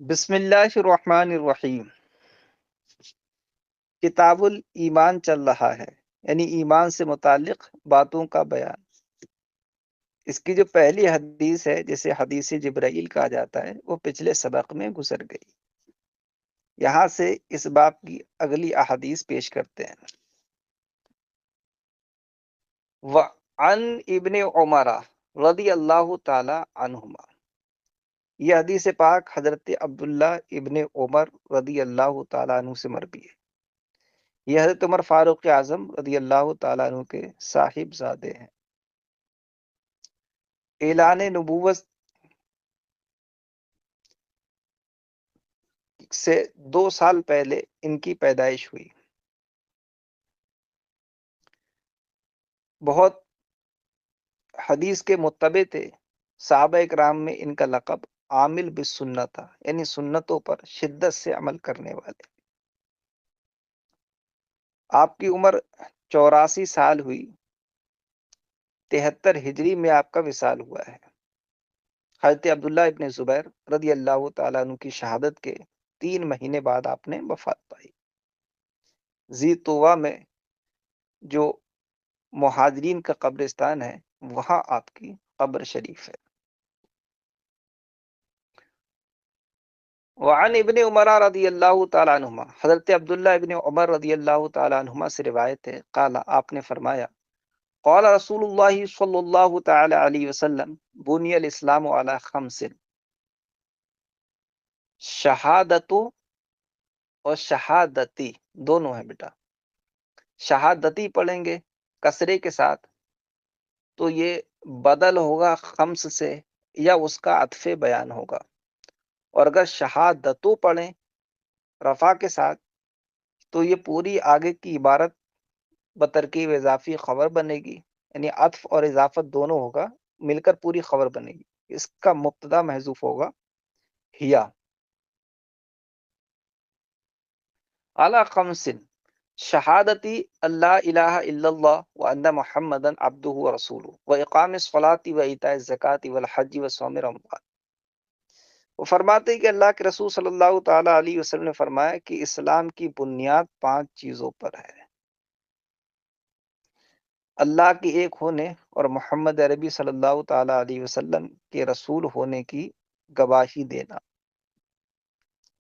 بسم اللہ الرحمن الرحیم۔ کتاب الایمان چل رہا ہے، یعنی ایمان سے متعلق باتوں کا بیان۔ اس کی جو پہلی حدیث ہے جسے حدیث جبرائیل کہا جاتا ہے، وہ پچھلے سبق میں گزر گئی۔ یہاں سے اس باب کی اگلی احادیث پیش کرتے ہیں۔ وعن ابن عمر رضی اللہ تعالی عنہما، یہ حدیث پاک حضرت عبداللہ ابن عمر رضی اللہ تعالیٰ عنہ سے مروی ہے۔ یہ حضرت عمر فاروق اعظم رضی اللہ تعالیٰ عنہ کے صاحب زادے ہیں۔ اعلان نبوت سے 2 سال پہلے ان کی پیدائش ہوئی۔ بہت حدیث کے متبع تھے۔ صحابہ اکرام میں ان کا لقب عامل بالسنہ تھا، یعنی سنتوں پر شدت سے عمل کرنے والے۔ آپ کی عمر 84 سال ہوئی۔ 73 ہجری میں آپ کا وصال ہوا ہے۔ حضرت عبداللہ ابن زبیر رضی اللہ تعالیٰ عنہ کی شہادت کے 3 مہینے بعد آپ نے وفات پائی۔ ذی طویٰ میں جو مہاجرین کا قبرستان ہے، وہاں آپ کی قبر شریف ہے۔ وعن ابن عمر رضی اللہ تعالیٰ عنہما، حضرت عبداللہ ابن عمر رضی اللہ تعالیٰ عنہما سے روایت ہے، قال، آپ نے فرمایا، قال رسول اللہ صلی اللہ تعالی علیہ وسلم، بنی الاسلام علی 5، شہادت اور شہادتی دونوں ہیں بیٹا۔ شہادتی پڑھیں گے کسرے کے ساتھ تو یہ بدل ہوگا خمس سے، یا اس کا عطف بیان ہوگا، اور اگر شہادتو پڑھیں رفع کے ساتھ تو یہ پوری آگے کی عبارت بترکیب اضافی خبر بنے گی، یعنی عطف اور اضافت دونوں ہوگا، مل کر پوری خبر بنے گی۔ اس کا مبتدا محذوف ہوگا ہیا، اعلی خمس، شہادتی اللہ الہ الا اللہ وان محمدا عبدہ ورسولہ واقام الصلاۃ وایتاء الزکاۃ والحج وصوم رمضان۔ وہ فرماتے ہیں کہ اللہ کے رسول صلی اللہ تعالی علیہ وسلم نے فرمایا کہ اسلام کی بنیاد 5 چیزوں پر ہے: اللہ کے ایک ہونے اور محمد عربی صلی اللہ تعالی علیہ وسلم کے رسول ہونے کی گواہی دینا،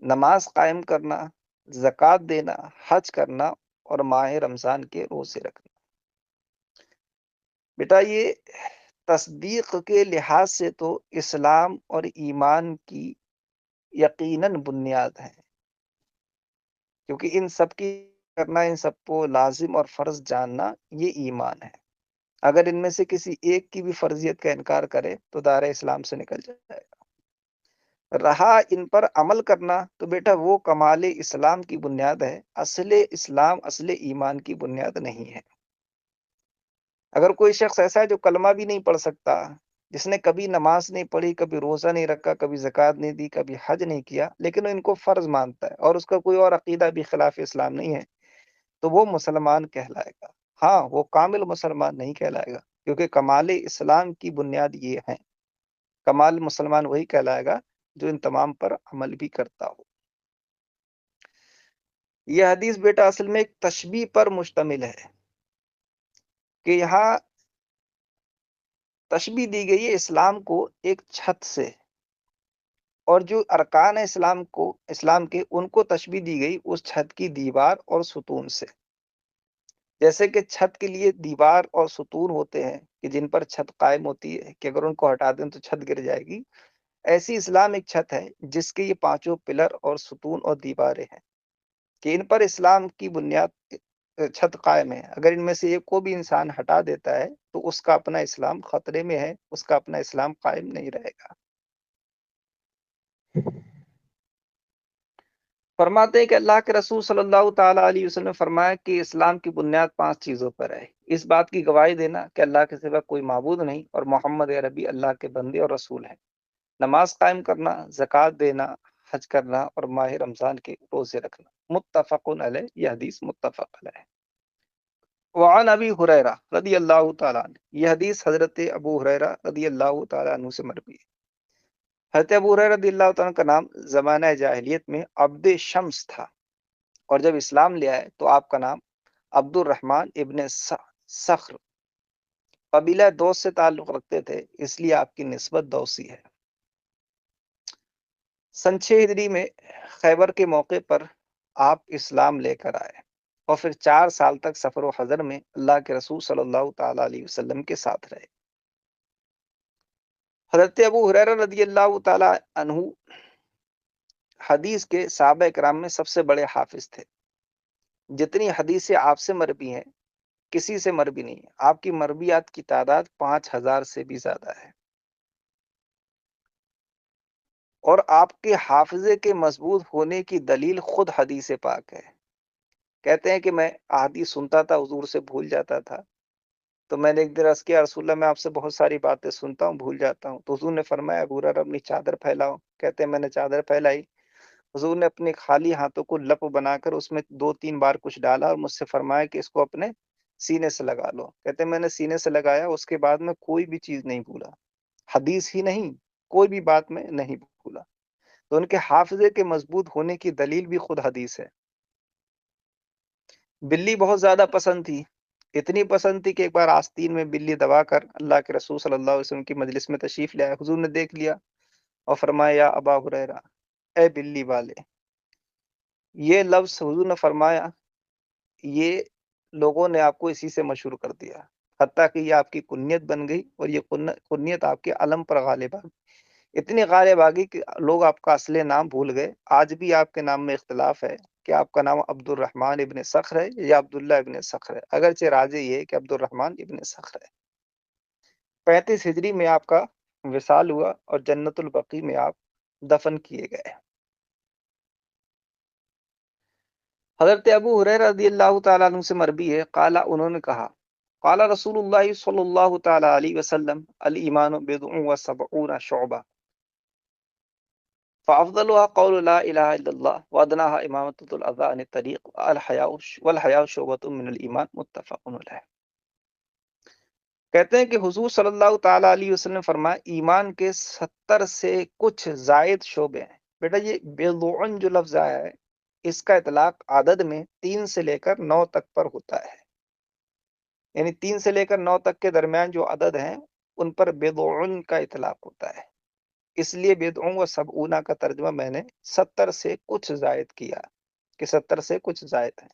نماز قائم کرنا، زکوٰۃ دینا، حج کرنا، اور ماہ رمضان کے روزے رکھنا۔ بیٹا یہ تصدیق کے لحاظ سے تو اسلام اور ایمان کی یقیناً بنیاد ہے، کیونکہ ان سب کی کرنا، ان سب کو لازم اور فرض جاننا، یہ ایمان ہے۔ اگر ان میں سے کسی ایک کی بھی فرضیت کا انکار کرے تو دائرہ اسلام سے نکل جائے گا۔ رہا ان پر عمل کرنا، تو بیٹا وہ کمال اسلام کی بنیاد ہے، اصل اسلام، اصل ایمان کی بنیاد نہیں ہے۔ اگر کوئی شخص ایسا ہے جو کلمہ بھی نہیں پڑھ سکتا، جس نے کبھی نماز نہیں پڑھی، کبھی روزہ نہیں رکھا، کبھی زکوٰۃ نہیں دی، کبھی حج نہیں کیا، لیکن ان کو فرض مانتا ہے اور اس کا کوئی اور عقیدہ بھی خلاف اسلام نہیں ہے، تو وہ مسلمان کہلائے گا۔ ہاں، وہ کامل مسلمان نہیں کہلائے گا، کیونکہ کمال اسلام کی بنیاد یہ ہے۔ کمال مسلمان وہی کہلائے گا جو ان تمام پر عمل بھی کرتا ہو۔ یہ حدیث بیٹا اصل میں ایک تشبیہ پر مشتمل ہے، کہ یہاں تشبیہ دی گئی ہے اسلام کو ایک چھت سے، اور جو ارکان اسلام کے ان کو تشبیہ دی گئی اس چھت کی دیوار اور ستون سے۔ جیسے کہ چھت کے لیے دیوار اور ستون ہوتے ہیں کہ جن پر چھت قائم ہوتی ہے، کہ اگر ان کو ہٹا دیں تو چھت گر جائے گی، ایسی اسلام ایک چھت ہے جس کے یہ 5 پلر اور ستون اور دیواریں ہیں، کہ ان پر اسلام کی بنیاد چھت قائم ہے۔ اگر ان میں سے ایک کو بھی انسان ہٹا دیتا ہے تو اس کا اپنا اسلام خطرے میں ہے، اس کا اپنا اسلام قائم نہیں رہے گا۔ فرماتے ہیں کہ اللہ کے رسول صلی اللہ تعالی علیہ وسلم نے فرمایا کہ اسلام کی بنیاد 5 چیزوں پر ہے: اس بات کی گواہی دینا کہ اللہ کے سوا کوئی معبود نہیں اور محمد عربی اللہ کے بندے اور رسول ہیں، نماز قائم کرنا، زکوٰۃ دینا، حج کرنا، اور ماہ رمضان کے روزے رکھنا۔ متفق علیہ، یہ حدیث متفق علیہ ہے۔ وعن ابی ہریرہ رضی اللہ تعالیٰ عنہ، یہ حدیث حضرت ابو ہریرہ رضی اللہ تعالیٰ عنہ سے مروی ہے۔ حضرت ابو ہریرہ رضی اللہ تعالیٰ عنہ کا نام زمانہ جاہلیت میں عبد شمس تھا، اور جب اسلام لے آئے تو آپ کا نام عبد الرحمن ابن صخر، قبیلہ دوس سے تعلق رکھتے تھے، اس لیے آپ کی نسبت دوسی ہے۔ سن 6 ہجری میں خیبر کے موقع پر آپ اسلام لے کر آئے، اور پھر 4 سال تک سفر و حضر میں اللہ کے رسول صلی اللہ تعالی علیہ وسلم کے ساتھ رہے۔ حضرت ابو ہریرہ رضی اللہ تعالی عنہ حدیث کے صحابہ کرام میں سب سے بڑے حافظ تھے۔ جتنی حدیثیں آپ سے مروی ہیں کسی سے مروی نہیں ہے، آپ کی مرویات کی تعداد 5000 سے بھی زیادہ ہے، اور آپ کے حافظے کے مضبوط ہونے کی دلیل خود حدیث پاک ہے۔ کہتے ہیں کہ میں احادیث سنتا تھا، حضور سے بھول جاتا تھا، تو میں نے ایک دن عرض کیا، رسول اللہ میں آپ سے بہت ساری باتیں سنتا ہوں، بھول جاتا ہوں۔ تو حضور نے فرمایا، ابو ہریرہ اپنی چادر پھیلاؤ۔ کہتے ہیں میں نے چادر پھیلائی، حضور نے اپنے خالی ہاتھوں کو لپ بنا کر اس میں 2-3 بار کچھ ڈالا اور مجھ سے فرمایا کہ اس کو اپنے سینے سے لگا لو۔ کہتے ہیں میں نے سینے سے لگایا، اس کے بعد میں کوئی بھی چیز نہیں بھولا، حدیث ہی نہیں، کوئی بھی بات میں نہیں بھولا۔ تو ان کے حافظے کے مضبوط ہونے کی دلیل بھی خود حدیث ہے۔ بلی بہت زیادہ پسند تھی، اتنی پسند تھی کہ ایک بار آستین میں بلی دبا کر اللہ کے رسول صلی اللہ علیہ وسلم کی مجلس میں تشریف لے آئے۔ حضور نے دیکھ لیا اور فرمایا، یا ابا ہریرہ، اے بلی والے۔ یہ لفظ حضور نے فرمایا، یہ لوگوں نے آپ کو اسی سے مشہور کر دیا، حتیٰ کہ یہ آپ کی کنیت بن گئی، اور یہ کنیت آپ کے علم پر غالب آ گئی، اتنی غالب آ گئی کہ لوگ آپ کا اصل نام بھول گئے۔ آج بھی آپ کے نام میں اختلاف ہے کہ آپ کا نام عبد الرحمن ابن صخر ہے یا عبداللہ ابن صخر ہے، اگرچہ راجح یہ ہے کہ عبد الرحمن ابن صخر ہے۔ 35 ہجری میں آپ کا وصال ہوا اور جنت البقیع میں آپ دفن کیے گئے۔ حضرت ابو ہریرہ رضی اللہ تعالیٰ عنہ سے مروی ہے، قال انہوں نے کہا، قال رسول اللہ صلی اللہ تعالیٰ علیہ وسلم، الایمان بضع و70 شعبہ، فافضلها قول لا الہ الا اللہ وادناها امامۃ الاذى عن الطریق والحیاء شعبۃ من الایمان، متفق علیہ۔ کہتے ہیں کہ حضور صلی اللہ تعالیٰ علیہ وسلم نے فرمایا، ایمان کے 70 سے کچھ زائد شعبے ہیں۔ بیٹا یہ بضع جو لفظ آیا ہے، اس کا اطلاق عدد میں 3 سے لے کر 9 تک پر ہوتا ہے، یعنی 3 سے لے کر 9 تک کے درمیان جو عدد ہیں ان پر بضع کا اطلاق ہوتا ہے، اس لیے بضع و 70 کا ترجمہ میں نے 70 سے کچھ زائد کیا کہ 70 سے کچھ زائد ہیں۔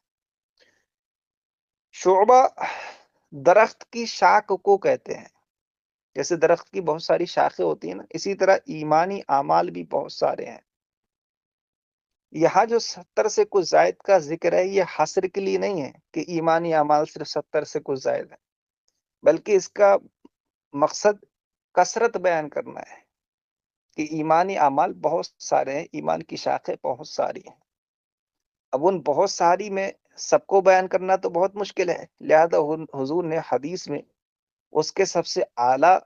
شعبہ درخت کی شاخ کو کہتے ہیں، جیسے درخت کی بہت ساری شاخیں ہوتی ہیں نا، اسی طرح ایمانی اعمال بھی بہت سارے ہیں۔ یہاں جو 70 سے کچھ زائد کا ذکر ہے، یہ حصر کے لیے نہیں ہے کہ ایمانی اعمال صرف 70 سے کچھ زائد ہے، بلکہ اس کا مقصد کثرت بیان کرنا ہے کہ ایمانی اعمال بہت سارے ہیں، ایمان کی شاخیں بہت ساری ہیں۔ اب ان بہت ساری میں سب کو بیان کرنا تو بہت مشکل ہے، لہذا حضور نے حدیث میں اس کے سب سے اعلیٰ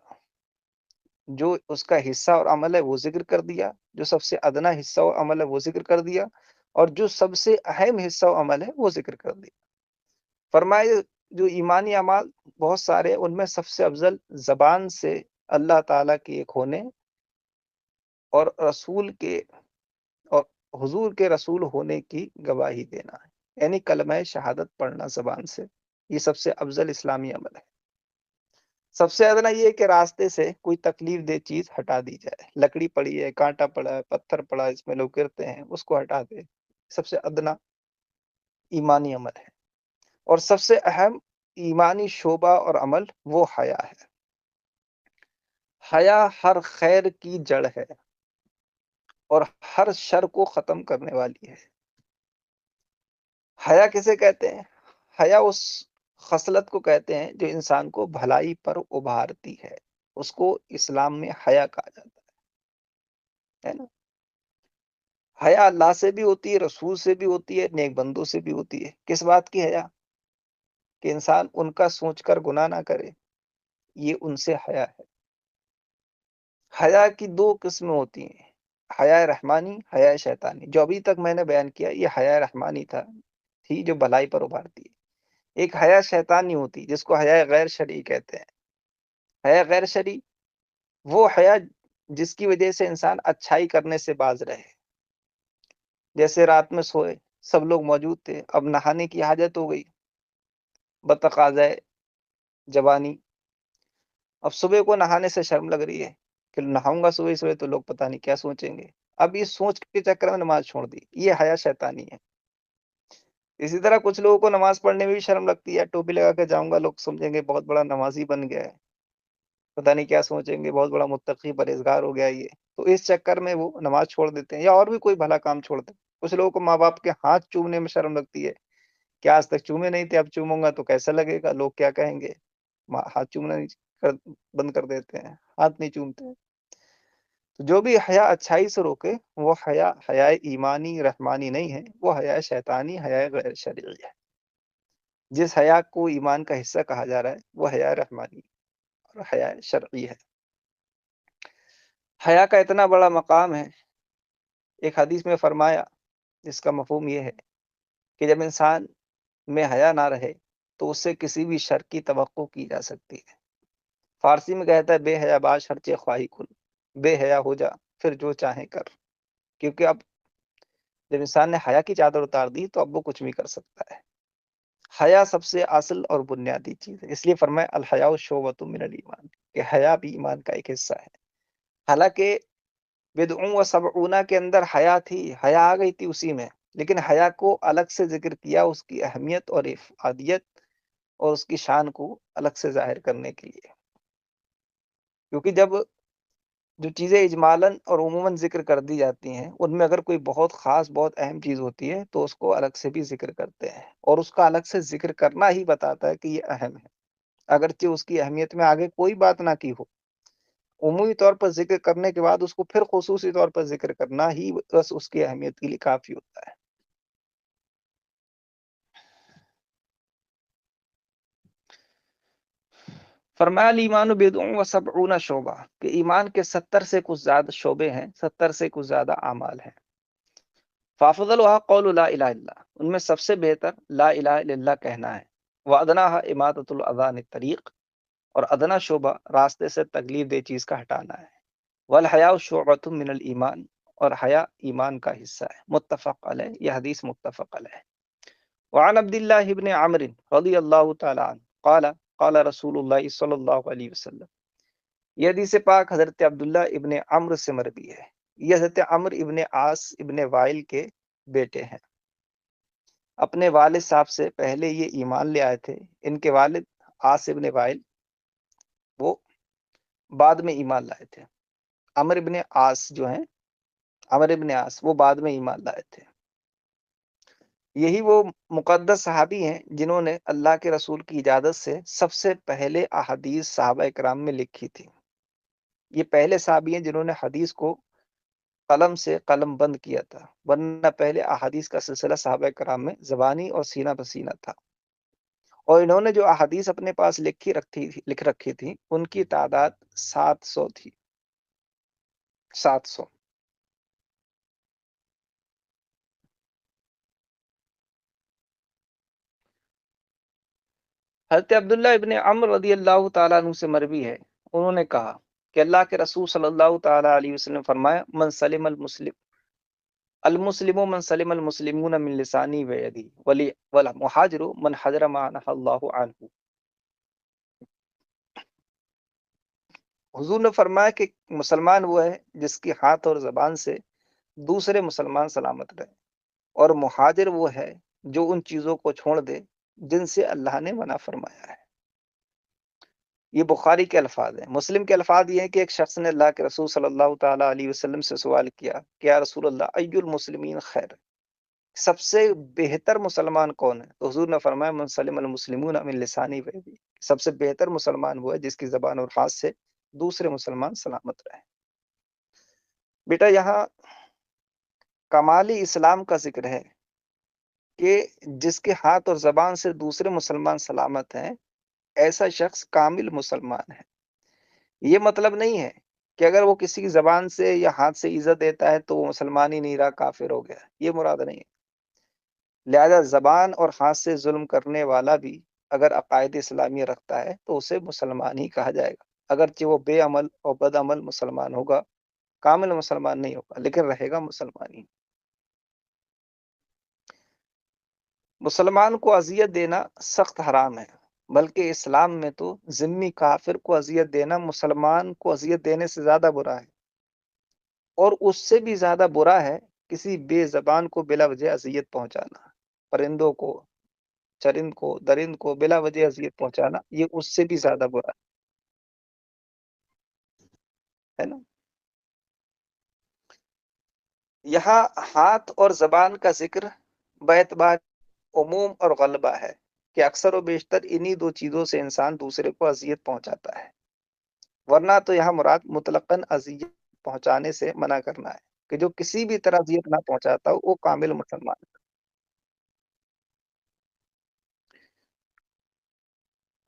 جو اس کا حصہ اور عمل ہے وہ ذکر کر دیا، جو سب سے ادنا حصہ اور عمل ہے وہ ذکر کر دیا، اور جو سب سے اہم حصہ و عمل ہے وہ ذکر کر دیا۔ فرمائے جو ایمانی اعمال بہت سارے، ان میں سب سے افضل زبان سے اللہ تعالیٰ کے ایک ہونے اور رسول کے اور حضور کے رسول ہونے کی گواہی دینا ہے، یعنی کلمہ شہادت پڑھنا زبان سے، یہ سب سے افضل اسلامی عمل ہے۔ سب سے ادنا یہ کہ راستے سے کوئی تکلیف دہ چیز ہٹا دی جائے، لکڑی پڑی ہے، کانٹا پڑا ہے، پتھر پڑا ہے، اس میں لوگ گرتے ہیں، اس کو ہٹا دے، سب سے ادنا ایمانی عمل ہے۔ اور سب سے اہم ایمانی شعبہ اور عمل وہ حیا ہے۔ حیا ہر خیر کی جڑ ہے اور ہر شر کو ختم کرنے والی ہے۔ حیا کسے کہتے ہیں؟ حیا اس خصلت کو کہتے ہیں جو انسان کو بھلائی پر ابھارتی ہے، اس کو اسلام میں حیا کہا جاتا ہے نا۔ حیا اللہ سے بھی ہوتی ہے، رسول سے بھی ہوتی ہے، نیک بندوں سے بھی ہوتی ہے۔ کس بات کی حیا؟ کہ انسان ان کا سوچ کر گناہ نہ کرے، یہ ان سے حیا ہے۔ حیا کی 2 قسمیں ہوتی ہیں، حیا رحمانی، حیا شیطانی۔ جو ابھی تک میں نے بیان کیا یہ حیا رحمانی تھی جو بھلائی پر ابھارتی ہے۔ ایک حیا شیطانی ہوتی جس کو حیا غیر شرعی کہتے ہیں۔ حیا غیر شرعی وہ حیا جس کی وجہ سے انسان اچھائی کرنے سے باز رہے. جیسے رات میں سوئے، سب لوگ موجود تھے، اب نہانے کی حاجت ہو گئی بتقاضۂ جوانی. اب صبح کو نہانے سے شرم لگ رہی ہے کہ نہاؤں گا صبح صبح تو لوگ پتہ نہیں کیا سوچیں گے. اب اس سوچ کے چکر میں نماز چھوڑ دی. یہ حیا شیطانی ہے. اسی طرح کچھ لوگوں کو نماز پڑھنے میں بھی شرم لگتی ہے. ٹوپی لگا کے جاؤں گا، لوگ سمجھیں گے بہت بڑا نمازی بن گیا ہے، پتہ نہیں کیا سوچیں گے، بہت بڑا متقی پرہیزگار ہو گیا یہ. تو اس چکر میں وہ نماز چھوڑ دیتے ہیں، یا اور بھی کوئی بھلا کام چھوڑتے ہیں. کچھ لوگوں کو ماں باپ کے ہاتھ چومنے میں شرم لگتی ہے کہ آج تک چومے نہیں تھے، اب چوموں گا تو کیسا لگے گا، لوگ کیا کہیں گے. ہاتھ چومنا نہیں بند کر دیتے ہیں، ہاتھ نہیں چومتے ہیں. تو جو بھی حیا اچھائی سے روکے وہ حیا ایمانی رحمانی نہیں ہے، وہ حیا شیطانی، حیا غیر شرعی ہے. جس حیا کو ایمان کا حصہ کہا جا رہا ہے وہ حیا رحمانی اور حیا شرعی ہے. حیا کا اتنا بڑا مقام ہے، ایک حدیث میں فرمایا، جس کا مفہوم یہ ہے کہ جب انسان میں حیا نہ رہے تو اس سے کسی بھی شر کی توقع کی جا سکتی ہے. فارسی میں کہتا ہے بے حیا باش ہر چے خواہی کن، بے حیا ہو جا پھر جو چاہیں کر. کیونکہ اب جب انسان نے حیا کی چادر اتار دی تو اب وہ کچھ بھی کر سکتا ہے. حیا سب سے اصل اور بنیادی چیز ہے، اس لیے فرمایا الحیاء شعبۃ من الایمان، کہ حیا بھی ایمان کا ایک حصہ ہے. حالانکہ بدعوں و سبعونہ کے اندر حیا تھی، حیا آ گئی تھی اسی میں، لیکن حیا کو الگ سے ذکر کیا، اس کی اہمیت اور افادیت اور اس کی شان کو الگ سے ظاہر کرنے کے لیے. کیونکہ جب جو چیزیں اجمالاً اور عموماً ذکر کر دی جاتی ہیں، ان میں اگر کوئی بہت خاص بہت اہم چیز ہوتی ہے تو اس کو الگ سے بھی ذکر کرتے ہیں، اور اس کا الگ سے ذکر کرنا ہی بتاتا ہے کہ یہ اہم ہے، اگرچہ اس کی اہمیت میں آگے کوئی بات نہ کی ہو. عمومی طور پر ذکر کرنے کے بعد اس کو پھر خصوصی طور پر ذکر کرنا ہی بس اس کی اہمیت کے لیے کافی ہوتا ہے. فرمایا الایمان بضع و سبعون شعبہ، کہ ایمان کے 70 سے کچھ زیادہ شعبے ہیں، 70 سے کچھ زیادہ اعمال ہیں. فافضلها قول لا الہ الا اللہ، ان میں سب سے بہتر لا الہ الا اللہ کہنا ہے. وادناها اماطۃ الاذى عن الطریق، اور ادنا شعبہ راستے سے تکلیف دہ چیز کا ہٹانا ہے. والحیاء شعبۃ من الایمان، اور حیا ایمان کا حصہ ہے. متفق علیہ، یہ حدیث متفق علیہ. وعن عبد الله بن عمرو رضی اللہ تعالی عنہ قال قال رسول اللہ صلی اللہ علیہ وسلم. یہ حدیث پاک حضرت عبداللہ ابن عمرو سے مروی ہے. یہ حضرت عمرو ابن عاص ابن وائل کے بیٹے ہیں. اپنے والد صاحب سے پہلے یہ ایمان لے آئے تھے. ان کے والد عاص ابن وائل وہ بعد میں ایمان لائے تھے. عمرو ابن عاص جو ہیں، عمرو ابن عاص وہ بعد میں ایمان لائے تھے. یہی وہ مقدس صحابی ہیں جنہوں نے اللہ کے رسول کی اجازت سے سب سے پہلے احادیث صحابہ کرام میں لکھی تھی. یہ پہلے صحابی ہیں جنہوں نے حدیث کو قلم سے قلم بند کیا تھا، ورنہ پہلے احادیث کا سلسلہ صحابہ کرام میں زبانی اور سینہ بسینہ تھا. اور انہوں نے جو احادیث اپنے پاس لکھ رکھی تھی ان کی تعداد 700 تھی. 700. حضرت عبداللہ ابن عمرو رضی اللہ تعالیٰ عنہ سے مروی ہے، انہوں نے کہا کہ اللہ کے رسول صلی اللہ تعالیٰ علیہ وسلم نے فرمایا من سلم المسلم من سلم المسلمون من لسانی و یدی والمہاجر من حجر ما نہى اللہ عنہ. حضور نے فرمایا کہ مسلمان وہ ہے جس کی ہاتھ اور زبان سے دوسرے مسلمان سلامت رہے، اور مہاجر وہ ہے جو ان چیزوں کو چھوڑ دے جن سے اللہ نے منع فرمایا ہے. یہ بخاری کے الفاظ ہیں. مسلم کے الفاظ یہ ہیں کہ ایک شخص نے اللہ کے رسول صلی اللہ تعالیٰ علیہ وسلم سے سوال کیا کہ یا رسول اللہ ای المسلمین خیر، سب سے بہتر مسلمان کون ہے؟ تو حضور نے فرمایا من سلم المسلمون من لسانی و یدی، سب سے بہتر مسلمان وہ ہے جس کی زبان اور ہاتھ سے دوسرے مسلمان سلامت رہے. بیٹا یہاں کمالی اسلام کا ذکر ہے کہ جس کے ہاتھ اور زبان سے دوسرے مسلمان سلامت ہیں ایسا شخص کامل مسلمان ہے. یہ مطلب نہیں ہے کہ اگر وہ کسی کی زبان سے یا ہاتھ سے عزت دیتا ہے تو وہ مسلمان ہی نہیں رہا، کافر ہو گیا. یہ مراد نہیں ہے. لہذا زبان اور ہاتھ سے ظلم کرنے والا بھی اگر عقائد اسلامیہ رکھتا ہے تو اسے مسلمان ہی کہا جائے گا، اگرچہ وہ بے عمل اور بد عمل مسلمان ہوگا کامل مسلمان نہیں ہوگا لیکن رہے گا مسلمان ہی۔ مسلمان کو اذیت دینا سخت حرام ہے، بلکہ اسلام میں تو ذمی کافر کو اذیت دینا مسلمان کو اذیت دینے سے زیادہ برا ہے، اور اس سے بھی زیادہ برا ہے کسی بے زبان کو بلا وجہ اذیت پہنچانا، پرندوں کو، چرند کو، درند کو بلا وجہ اذیت پہنچانا، یہ اس سے بھی زیادہ برا ہے نا۔ یہاں ہاتھ اور زبان کا ذکر باعتبار عموم اور غلبہ ہے کہ اکثر و بیشتر انہی دو چیزوں سے انسان دوسرے کو اذیت پہنچاتا ہے، ورنہ تو یہاں مراد مطلقاً اذیت پہنچانے سے منع کرنا ہے کہ جو کسی بھی طرح اذیت نہ پہنچاتا ہو وہ کامل مسلمان ہے۔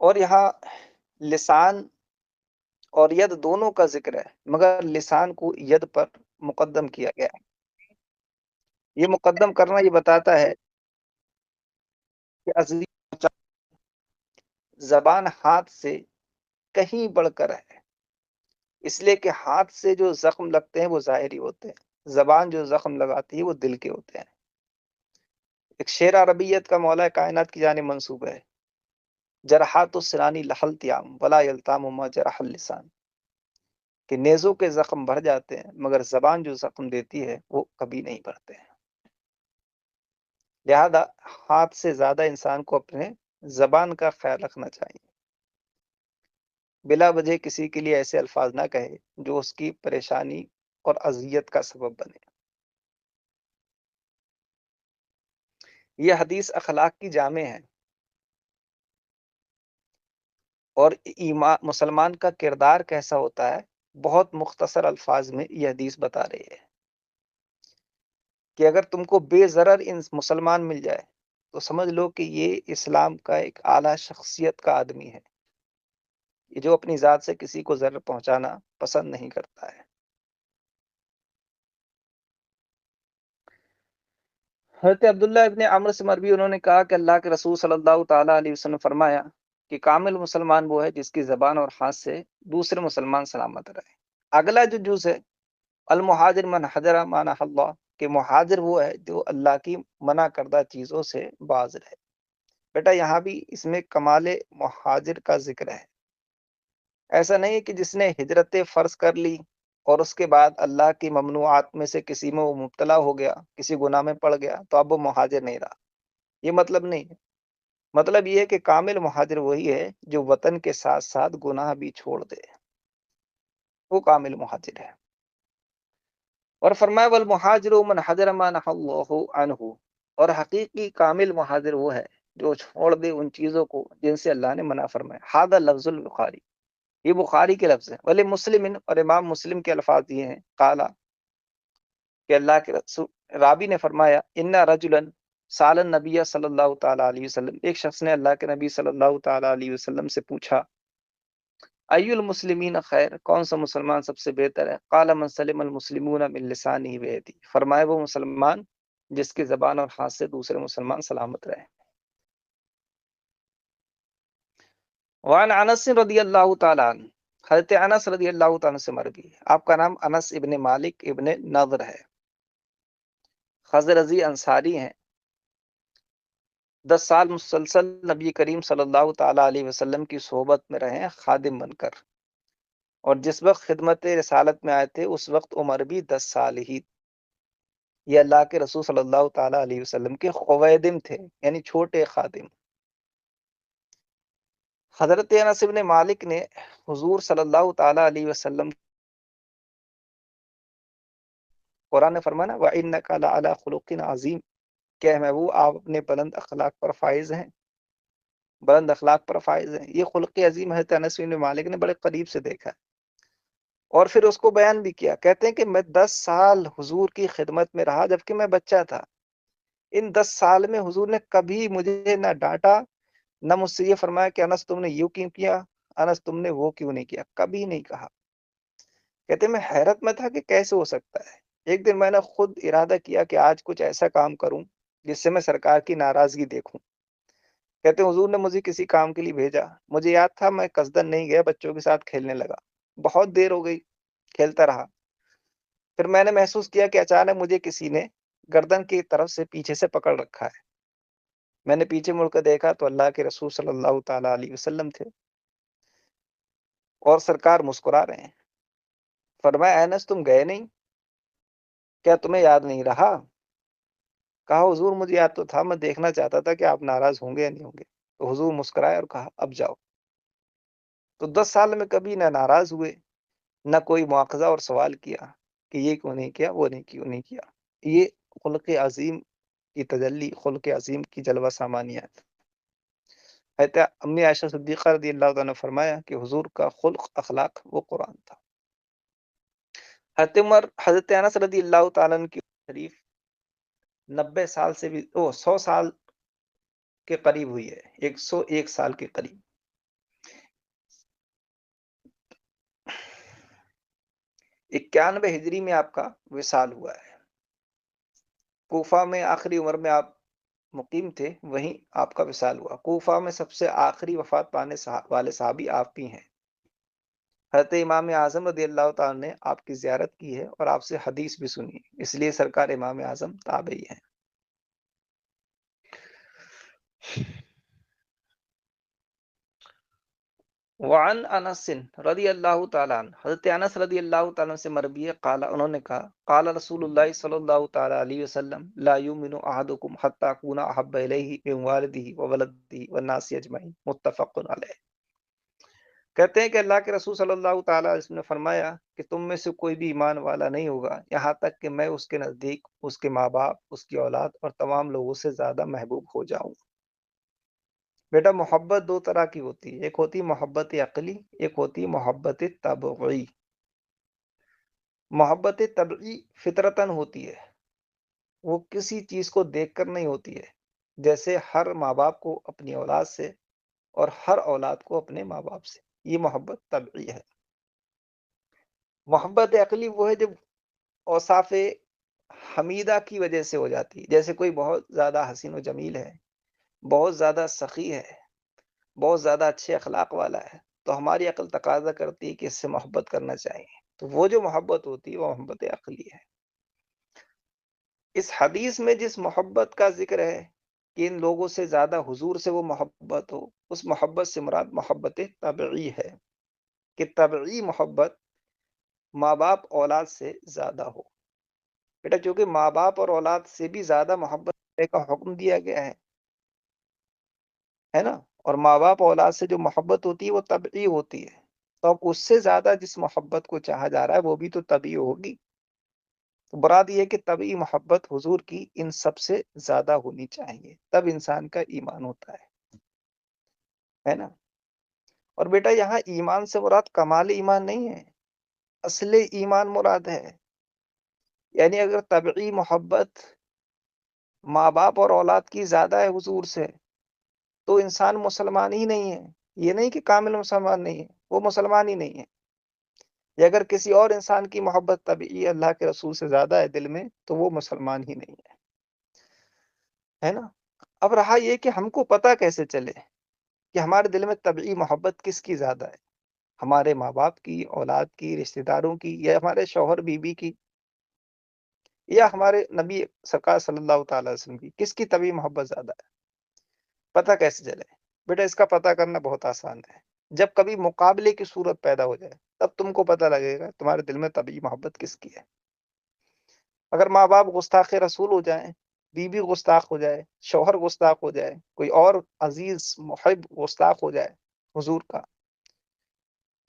اور یہاں لسان اور ید دونوں کا ذکر ہے، مگر لسان کو ید پر مقدم کیا گیا ہے۔ یہ مقدم کرنا یہ بتاتا ہے کہ اذیت زبان ہاتھ سے کہیں بڑھ کر ہے، اس لیے کہ ہاتھ سے جو زخم لگتے ہیں وہ ظاہری ہوتے ہیں، زبان جو زخم لگاتی ہے وہ دل کے ہوتے ہیں۔ ایک شعر عربیت کا مولا کائنات کی جانب منسوب ہے، جرحات السنانی لحلتیام ولا یلتام ما جرح اللسان، کہ نیزوں کے زخم بڑھ جاتے ہیں مگر زبان جو زخم دیتی ہے وہ کبھی نہیں بڑھتے ہیں۔ لہذا ہاتھ سے زیادہ انسان کو اپنے زبان کا خیال رکھنا چاہیے، بلا وجہ کسی کے لیے ایسے الفاظ نہ کہے جو اس کی پریشانی اور اذیت کا سبب بنے۔ یہ حدیث اخلاق کی جامع ہے، اور ایمان مسلمان کا کردار کیسا ہوتا ہے بہت مختصر الفاظ میں یہ حدیث بتا رہی ہے کہ اگر تم کو بے ضرر ان مسلمان مل جائے تو سمجھ لو کہ یہ اسلام کا ایک اعلیٰ شخصیت کا آدمی ہے، یہ جو اپنی ذات سے کسی کو ضرر پہنچانا پسند نہیں کرتا ہے۔ حضرت عبداللہ ابن عمرو سے مروی انہوں نے کہا کہ اللہ کے رسول صلی اللہ تعالیٰ علیہ وسلم نے فرمایا کہ کامل مسلمان وہ ہے جس کی زبان اور ہاتھ سے دوسرے مسلمان سلامت رہے۔ اگلا جو جز ہے، المہاجر من حجر ما نہى اللہ، کہ مہاجر وہ ہے جو اللہ کی منع کردہ چیزوں سے باز رہے۔ بیٹا یہاں بھی اس میں کمال مہاجر کا ذکر ہے، ایسا نہیں کہ جس نے ہجرت فرض کر لی اور اس کے بعد اللہ کی ممنوعات میں سے کسی میں وہ مبتلا ہو گیا، کسی گناہ میں پڑ گیا تو اب وہ مہاجر نہیں رہا، یہ مطلب نہیں ہے۔ مطلب یہ ہے کہ کامل مہاجر وہی ہے جو وطن کے ساتھ ساتھ گناہ بھی چھوڑ دے، وہ کامل مہاجر ہے۔ اور فرمایا والمہاجر من حجر ما نہى اللہ عنہ، اور حقیقی کامل مہاجر وہ ہے جو چھوڑ دے ان چیزوں کو جن سے اللہ نے منع فرمایا۔ ھذا لفظ البخاری، یہ بخاری کے لفظ ہیں۔ ولی مسلم، اور امام مسلم کے الفاظ یہ ہیں، قالا، کہ اللہ کے رسول رابی نے فرمایا، ان رجلا سال النبی صلی اللہ تعالیٰ علیہ وسلم، ایک شخص نے اللہ کے نبی صلی اللہ تعالیٰ علیہ وسلم سے پوچھا، ای المسلمین خیر، کون سا مسلمان سب سے بہتر ہے؟ قال من سلم المسلمون من لسانہ ویدی، فرمایا وہ مسلمان جس کی زبان اور ہاتھ سے دوسرے مسلمان سلامت رہے۔ وعن انس رضی اللہ تعالیٰ عنہ، حضرت انس رضی اللہ تعالیٰ سے مروی ہے، آپ کا نام انس ابن مالک ابن نضر ہے، خزرجی انصاری ہیں، 10 سال مسلسل نبی کریم صلی اللہ تعالیٰ علیہ وسلم کی صحبت میں رہے ہیں خادم بن کر، اور جس وقت خدمت رسالت میں آئے تھے اس وقت عمر بھی 10 سال ہی، یہ اللہ کے رسول صلی اللہ تعالیٰ علیہ وسلم کے خویدم تھے، یعنی چھوٹے خادم۔ حضرت انس بن مالک نے حضور صلی اللہ تعالیٰ علیہ وسلم، قرآن نے فرمایا نا وَإِنَّكَ لَعَلَىٰ خُلُقٍ عَظِيمٍ، کہ محبوب آپ اپنے بلند اخلاق پر فائز ہیں، بلند اخلاق پر فائز ہیں۔ یہ خلق عظیم حضرت انس بن مالک نے بڑے قریب سے دیکھا ہے، اور پھر اس کو بیان بھی کیا، کہتے ہیں کہ میں 10 سال حضور کی خدمت میں رہا جبکہ میں بچہ تھا، ان 10 سال میں حضور نے کبھی مجھے نہ ڈانٹا، نہ مجھ سے یہ فرمایا کہ انس تم نے یوں کیوں کیا، انس تم نے وہ کیوں نہیں کیا، کبھی نہیں کہا۔ کہتے ہیں میں حیرت میں تھا کہ کیسے ہو سکتا ہے۔ ایک دن میں نے خود ارادہ کیا کہ آج کچھ ایسا کام کروں جس سے میں سرکار کی ناراضگی دیکھوں۔ کہتے ہیں حضور نے مجھے کسی کام کے لیے بھیجا، مجھے یاد تھا، میں قصدن نہیں گیا، بچوں کے ساتھ کھیلنے لگا، بہت دیر ہو گئی، کھیلتا رہا، پھر میں نے محسوس کیا کہ اچانک مجھے کسی نے گردن کی طرف سے پیچھے سے پکڑ رکھا ہے۔ میں نے پیچھے مڑ کر دیکھا تو اللہ کے رسول صلی اللہ تعالیٰ علیہ وسلم تھے اور سرکار مسکرا رہے ہیں۔ فرمایا انس تم گئے نہیں؟ کیا تمہیں یاد نہیں رہا؟ کہا حضور مجھے یاد تو تھا، میں دیکھنا چاہتا تھا کہ آپ ناراض ہوں گے یا نہیں ہوں گے۔ تو حضور مسکرائے اور کہا اب جاؤ۔ تو 10 سال میں کبھی نہ ناراض ہوئے، نہ کوئی مواخذہ اور سوال کیا کہ یہ کیوں نہیں کیا، وہ نہیں کیوں نہیں کیا۔ یہ خلق عظیم کی تجلی، خلق عظیم کی جلوہ سامانیات۔ حضرت امی عائشہ صدیقہ رضی اللہ عنہ نے فرمایا کہ حضور کا خلق اخلاق وہ قرآن تھا۔ حضرت عمر، حضرت انس رضی اللہ تعالیٰ عنہ کی شریف 90 سال سے بھی 100 سال کے قریب ہوئی ہے، 101 سال کے قریب۔ 91 ہجری میں آپ کا وصال ہوا ہے۔ کوفہ میں آخری عمر میں آپ مقیم تھے، وہیں آپ کا وصال ہوا۔ کوفہ میں سب سے آخری وفات پانے والے صحابی آپ بھی ہیں۔ حضرت امام اعظم رضی اللہ تعالیٰ نے آپ کی زیارت کی ہے اور آپ سے حدیث بھی سنی، اس لیے سرکار امام اعظم تابعی ہیں۔ وعن انس رضی اللہ تعالیٰ عنہ، حضرت انس رضی اللہ تعالیٰ عنہ سے مروی ہے، قال انہوں نے کہا قال رسول اللہ صلی اللہ تعالیٰ علیہ وسلم لا یؤمن احدکم حتی اکون احب الیہ من والدہ وولدہ والناس اجمعین، متفق علیہ۔ کہتے ہیں کہ اللہ کے رسول صلی اللہ تعالیٰ علیہ وسلم نے فرمایا کہ تم میں سے کوئی بھی ایمان والا نہیں ہوگا یہاں تک کہ میں اس کے نزدیک اس کے ماں باپ، اس کی اولاد اور تمام لوگوں سے زیادہ محبوب ہو جاؤں۔ بیٹا محبت دو طرح کی ہوتی ہے، ایک ہوتی محبت عقلی، ایک ہوتی محبت طبعی۔ محبت طبعی فطرتاً ہوتی ہے، وہ کسی چیز کو دیکھ کر نہیں ہوتی ہے، جیسے ہر ماں باپ کو اپنی اولاد سے اور ہر اولاد کو اپنے ماں باپ سے، یہ محبت طبعی ہے۔ محبت عقلی وہ ہے جب اوصاف حمیدہ کی وجہ سے ہو جاتی ہے، جیسے کوئی بہت زیادہ حسین و جمیل ہے، بہت زیادہ سخی ہے، بہت زیادہ اچھے اخلاق والا ہے، تو ہماری عقل تقاضا کرتی ہے کہ اس سے محبت کرنا چاہیے، تو وہ جو محبت ہوتی ہے وہ محبت عقلی ہے۔ اس حدیث میں جس محبت کا ذکر ہے کہ ان لوگوں سے زیادہ حضور سے وہ محبت ہو، اس محبت سے مراد محبت طبعی ہے کہ طبعی محبت ماں باپ اولاد سے زیادہ ہو۔ بیٹا چونکہ ماں باپ اور اولاد سے بھی زیادہ محبت کرنے کا حکم دیا گیا ہے نا، اور ماں باپ اولاد سے جو محبت ہوتی ہے وہ طبعی ہوتی ہے، تو اب اس سے زیادہ جس محبت کو چاہا جا رہا ہے وہ بھی تو طبعی ہوگی۔ تو مراد یہ کہ طبعی محبت حضور کی ان سب سے زیادہ ہونی چاہیے، تب انسان کا ایمان ہوتا ہے نا۔ اور بیٹا یہاں ایمان سے مراد کمال ایمان نہیں ہے، اصل ایمان مراد ہے۔ یعنی اگر طبعی محبت ماں باپ اور اولاد کی زیادہ ہے حضور سے تو انسان مسلمان ہی نہیں ہے۔ یہ نہیں کہ کامل مسلمان نہیں ہے، وہ مسلمان ہی نہیں ہے۔ یا اگر کسی اور انسان کی محبت طبعی اللہ کے رسول سے زیادہ ہے دل میں تو وہ مسلمان ہی نہیں ہے نا۔ اب رہا یہ کہ ہم کو پتہ کیسے چلے کہ ہمارے دل میں طبعی محبت کس کی زیادہ ہے، ہمارے ماں باپ کی، اولاد کی، رشتہ داروں کی، یا ہمارے شوہر بیوی کی، یا ہمارے نبی سرکار صلی اللہ تعالی وسلم کی، کس کی طبعی محبت زیادہ ہے؟ پتہ کیسے چلے؟ بیٹا اس کا پتہ کرنا بہت آسان ہے، جب کبھی مقابلے کی صورت پیدا ہو جائے تب تم کو پتہ لگے گا تمہارے دل میں طبعی محبت کس کی ہے۔ اگر ماں باپ گستاخ رسول ہو جائیں، بیوی گستاخ ہو جائے، شوہر گستاخ ہو جائے، کوئی اور عزیز محب گستاخ ہو جائے حضور کا،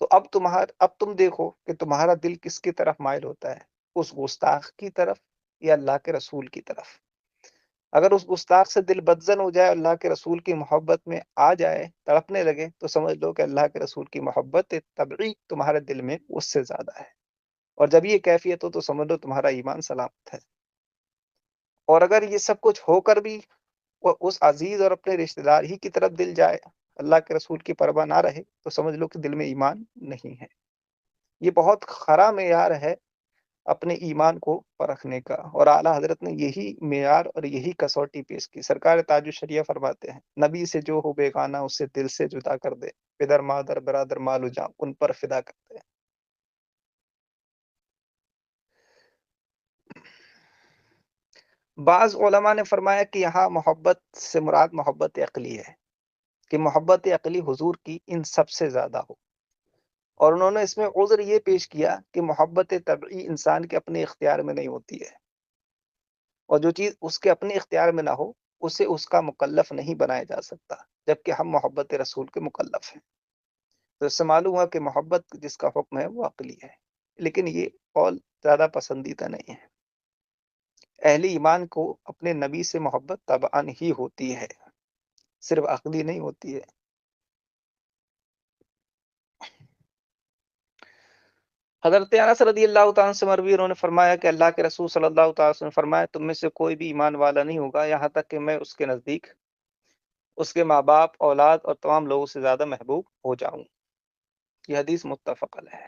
تو اب تم دیکھو کہ تمہارا دل کس کی طرف مائل ہوتا ہے، اس گستاخ کی طرف یا اللہ کے رسول کی طرف۔ اگر اس گستاخ سے دل بدزن ہو جائے، اللہ کے رسول کی محبت میں آ جائے، تڑپنے لگے، تو سمجھ لو کہ اللہ کے رسول کی محبت طبعی تمہارے دل میں اس سے زیادہ ہے، اور جب یہ کیفیت ہو تو سمجھ لو تمہارا ایمان سلامت ہے۔ اور اگر یہ سب کچھ ہو کر بھی وہ اس عزیز اور اپنے رشتہ دار ہی کی طرف دل جائے، اللہ کے رسول کی پرواہ نہ رہے، تو سمجھ لو کہ دل میں ایمان نہیں ہے۔ یہ بہت خرا معیار ہے اپنے ایمان کو پرکھنے کا، اور اعلیٰ حضرت نے یہی معیار اور یہی کسوٹی پیش کی۔ سرکار تاج الشریعہ فرماتے ہیں نبی سے جو ہو بیگانہ اسے دل سے جدا کر دے، پدر مادر برادر مال و جاں ان پر فدا کر دے۔ بعض علماء نے فرمایا کہ یہاں محبت سے مراد محبت عقلی ہے، کہ محبت عقلی حضور کی ان سب سے زیادہ ہو، اور انہوں نے اس میں عذر یہ پیش کیا کہ محبت طبعی انسان کے اپنے اختیار میں نہیں ہوتی ہے، اور جو چیز اس کے اپنے اختیار میں نہ ہو اسے اس کا مکلف نہیں بنایا جا سکتا، جبکہ ہم محبت رسول کے مکلف ہیں۔ تو اس سے معلوم ہوا کہ محبت جس کا حکم ہے وہ عقلی ہے، لیکن یہ قول زیادہ پسندیدہ نہیں ہے۔ اہل ایمان کو اپنے نبی سے محبت طبعاً ہی ہوتی ہے، صرف عقلی نہیں ہوتی ہے۔ حضرت انس رضی اللہ تعالیٰ سے مروی، انہوں نے فرمایا کہ اللہ کے رسول صلی اللہ تعالیٰ وسلم نے فرمایا تم میں سے کوئی بھی ایمان والا نہیں ہوگا یہاں تک کہ میں اس کے نزدیک اس کے ماں باپ، اولاد اور تمام لوگوں سے زیادہ محبوب ہو جاؤں۔ یہ حدیث متفق علیہ ہے۔